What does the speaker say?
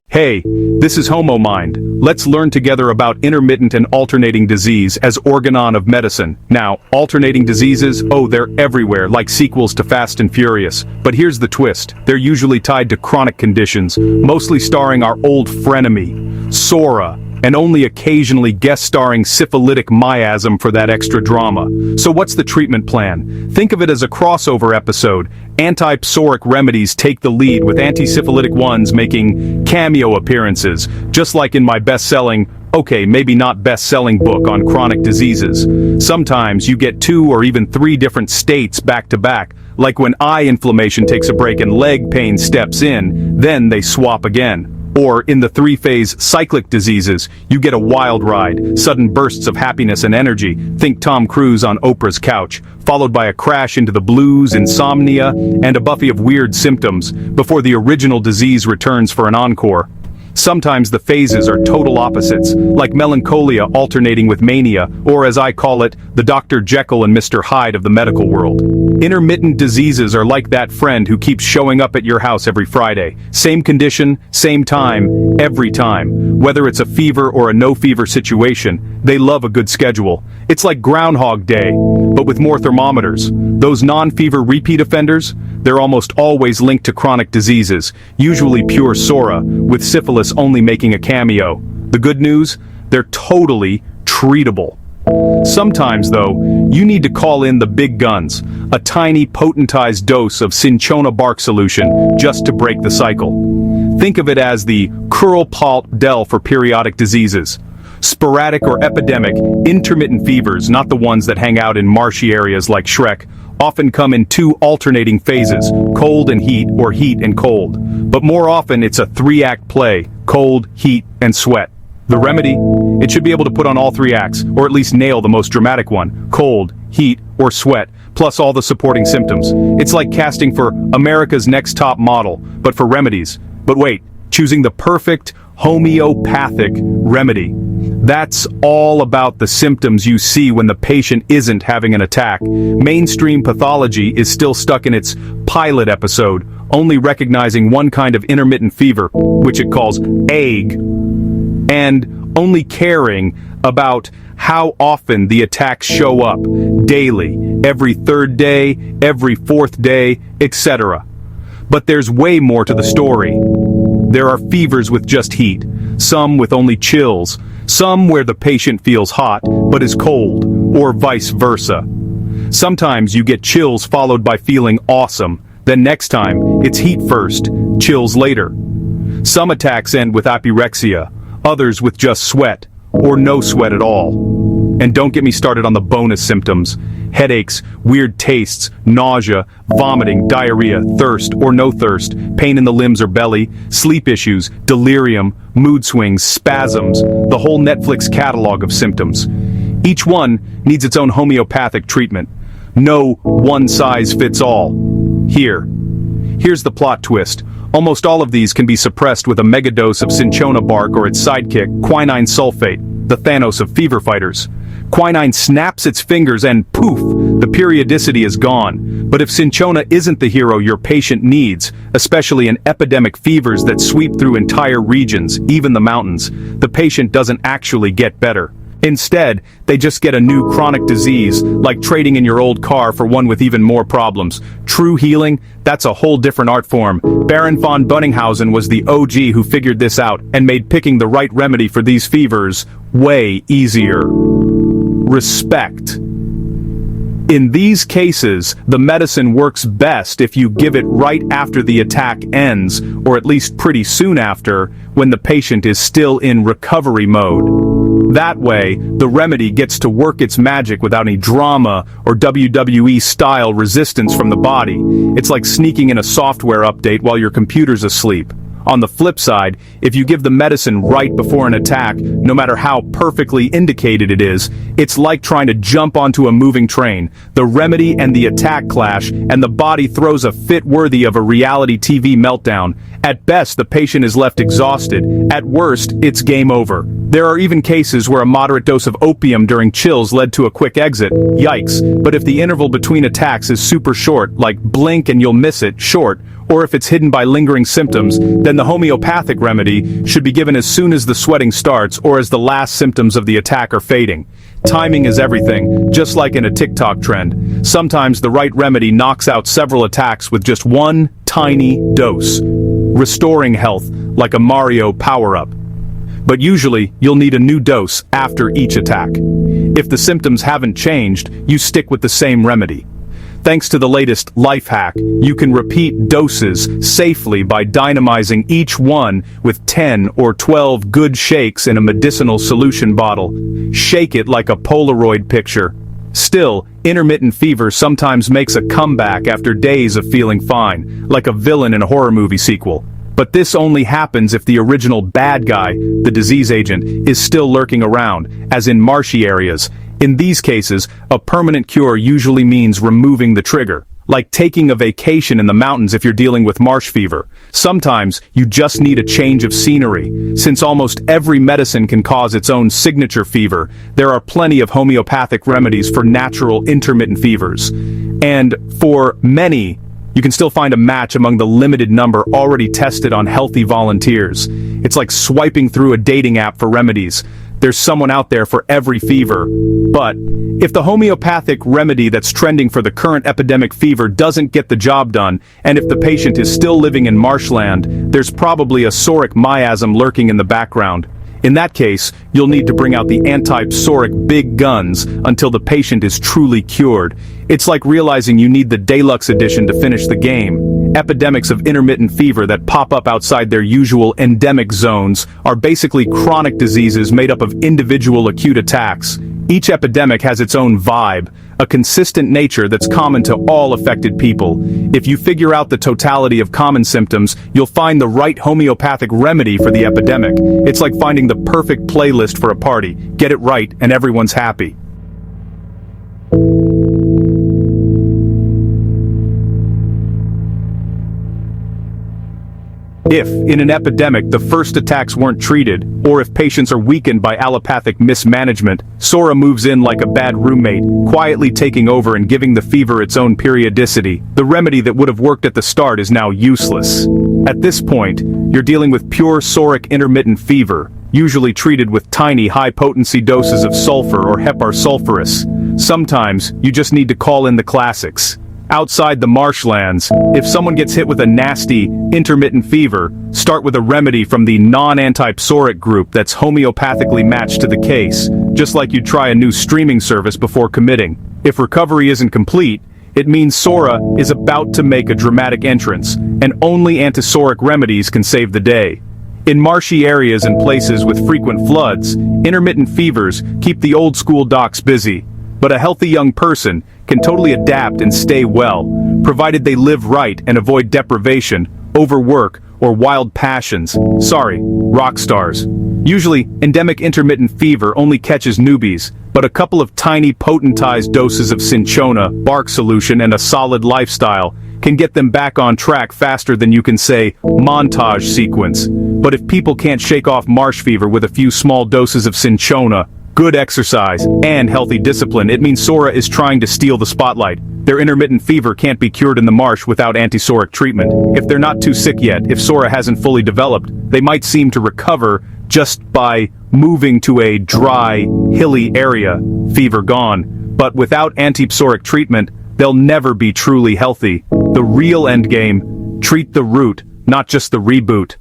Hey, this is HOMEOMIND. Let's learn together about intermittent and alternating disease as organon of medicine. Now, alternating diseases, they're everywhere, like sequels to Fast and Furious. But here's the twist. They're usually tied to chronic conditions, mostly starring our old frenemy, Sora, and only occasionally guest-starring syphilitic miasm for that extra drama. So what's the treatment plan? Think of it as a crossover episode. Anti-psoric remedies take the lead, with anti-syphilitic ones making cameo appearances, just like in my best-selling, maybe not best-selling book on chronic diseases. Sometimes you get 2 or even 3 different states back-to-back, like when eye inflammation takes a break and leg pain steps in, then they swap again. Or, in the 3-phase cyclic diseases, you get a wild ride, sudden bursts of happiness and energy, think Tom Cruise on Oprah's couch, followed by a crash into the blues, insomnia, and a buffet of weird symptoms, before the original disease returns for an encore. Sometimes the phases are total opposites, like melancholia alternating with mania, or as I call it, the Dr. Jekyll and Mr. Hyde of the medical world. Intermittent diseases are like that friend who keeps showing up at your house every Friday. Same condition, same time, every time. Whether it's a fever or a no-fever situation, they love a good schedule. It's like Groundhog Day, but with more thermometers. Those non-fever repeat offenders, they're almost always linked to chronic diseases, usually pure Sora, with syphilis only making a cameo. The good news? They're totally treatable. Sometimes, though, you need to call in the big guns, a tiny potentized dose of cinchona bark solution just to break the cycle. Think of it as the curl pulp del for periodic diseases. Sporadic or epidemic, intermittent fevers, not the ones that hang out in marshy areas like Shrek, often come in 2 alternating phases, cold and heat or heat and cold. But more often it's a 3-act play, cold, heat, and sweat. The remedy? It should be able to put on all 3 acts, or at least nail the most dramatic one, cold, heat, or sweat, plus all the supporting symptoms. It's like casting for America's Next Top Model, but for remedies. But wait, choosing the perfect homeopathic remedy. That's all about the symptoms you see when the patient isn't having an attack. Mainstream pathology is still stuck in its pilot episode, only recognizing one kind of intermittent fever, which it calls ague, and only caring about how often the attacks show up, daily, every 3rd day, every 4th day, etc. But there's way more to the story. There are fevers with just heat, some with only chills, some where the patient feels hot but is cold, or vice versa. Sometimes you get chills followed by feeling awesome, then next time it's heat first, chills later. Some attacks end with apyrexia, others with just sweat, or no sweat at all. And don't get me started on the bonus symptoms: headaches, weird tastes, nausea, vomiting, diarrhea, thirst or no thirst, pain in the limbs or belly, sleep issues, delirium, mood swings, spasms, the whole Netflix catalog of symptoms. Each one needs its own homeopathic treatment. No one-size-fits-all. Here's the plot twist. Almost all of these can be suppressed with a megadose of cinchona bark or its sidekick, quinine sulfate, the Thanos of fever fighters. Quinine snaps its fingers and poof, the periodicity is gone. But if cinchona isn't the hero your patient needs, especially in epidemic fevers that sweep through entire regions, even the mountains, the patient doesn't actually get better. Instead, they just get a new chronic disease, like trading in your old car for one with even more problems. True healing? That's a whole different art form. Baron von Bunninghausen was the OG who figured this out and made picking the right remedy for these fevers way easier. Respect. In these cases, the medicine works best if you give it right after the attack ends, or at least pretty soon after, when the patient is still in recovery mode. That way, the remedy gets to work its magic without any drama or WWE-style resistance from the body. It's like sneaking in a software update while your computer's asleep. On the flip side, if you give the medicine right before an attack, no matter how perfectly indicated it is, it's like trying to jump onto a moving train. The remedy and the attack clash, and the body throws a fit worthy of a reality TV meltdown. At best, the patient is left exhausted. At worst, it's game over. There are even cases where a moderate dose of opium during chills led to a quick exit. Yikes. But if the interval between attacks is super short, like blink and you'll miss it, short, or if it's hidden by lingering symptoms, then the homeopathic remedy should be given as soon as the sweating starts or as the last symptoms of the attack are fading. Timing is everything, just like in a TikTok trend. Sometimes the right remedy knocks out several attacks with just one tiny dose, restoring health like a Mario power-up. But usually, you'll need a new dose after each attack. If the symptoms haven't changed, you stick with the same remedy. Thanks to the latest life hack, you can repeat doses safely by dynamizing each one with 10 or 12 good shakes in a medicinal solution bottle. Shake it like a Polaroid picture. Still, intermittent fever sometimes makes a comeback after days of feeling fine, like a villain in a horror movie sequel. But this only happens if the original bad guy, the disease agent, is still lurking around, as in marshy areas. In these cases, a permanent cure usually means removing the trigger, like taking a vacation in the mountains if you're dealing with marsh fever. Sometimes, you just need a change of scenery. Since almost every medicine can cause its own signature fever, there are plenty of homeopathic remedies for natural intermittent fevers. And for many, you can still find a match among the limited number already tested on healthy volunteers. It's like swiping through a dating app for remedies. There's someone out there for every fever. But if the homeopathic remedy that's trending for the current epidemic fever doesn't get the job done, and if the patient is still living in marshland, there's probably a psoric miasm lurking in the background. In that case, you'll need to bring out the anti-psoric big guns until the patient is truly cured. It's like realizing you need the deluxe edition to finish the game. Epidemics of intermittent fever that pop up outside their usual endemic zones are basically chronic diseases made up of individual acute attacks. Each epidemic has its own vibe, a consistent nature that's common to all affected people. If you figure out the totality of common symptoms, you'll find the right homeopathic remedy for the epidemic. It's like finding the perfect playlist for a party. Get it right and everyone's happy. If, in an epidemic, the first attacks weren't treated, or if patients are weakened by allopathic mismanagement, Sora moves in like a bad roommate, quietly taking over and giving the fever its own periodicity. The remedy that would have worked at the start is now useless. At this point, you're dealing with pure psoric intermittent fever, usually treated with tiny high-potency doses of sulfur or heparsulfurous. Sometimes, you just need to call in the classics. Outside the marshlands, if someone gets hit with a nasty, intermittent fever, start with a remedy from the non-antipsoric group that's homeopathically matched to the case, just like you'd try a new streaming service before committing. If recovery isn't complete, it means Sora is about to make a dramatic entrance, and only antipsoric remedies can save the day. In marshy areas and places with frequent floods, intermittent fevers keep the old-school docs busy. But a healthy young person can totally adapt and stay well, provided they live right and avoid deprivation, overwork, or wild passions. Sorry, rock stars. Usually, endemic intermittent fever only catches newbies, but a couple of tiny potentized doses of cinchona, bark solution, and a solid lifestyle can get them back on track faster than you can say, montage sequence. But if people can't shake off marsh fever with a few small doses of cinchona, good exercise, and healthy discipline, it means Sora is trying to steal the spotlight. Their intermittent fever can't be cured in the marsh without antisoric treatment. If they're not too sick yet, if Sora hasn't fully developed, they might seem to recover just by moving to a dry, hilly area, fever gone. But without antipsoric treatment, they'll never be truly healthy. The real endgame, treat the root, not just the reboot.